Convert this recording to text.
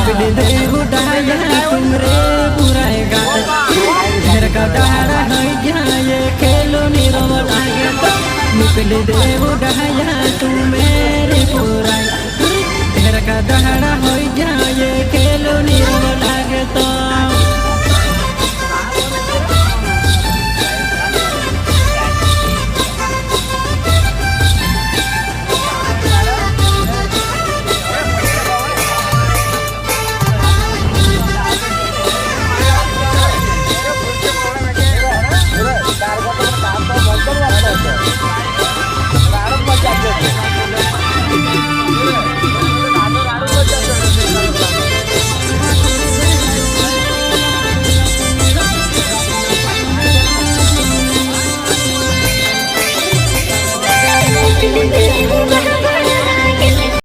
निकले दे उठाया तुमरे बुराए गात घर का डारा है जाए खेलो निरम लागे निकले दे उठाया तुम मेरे पूरा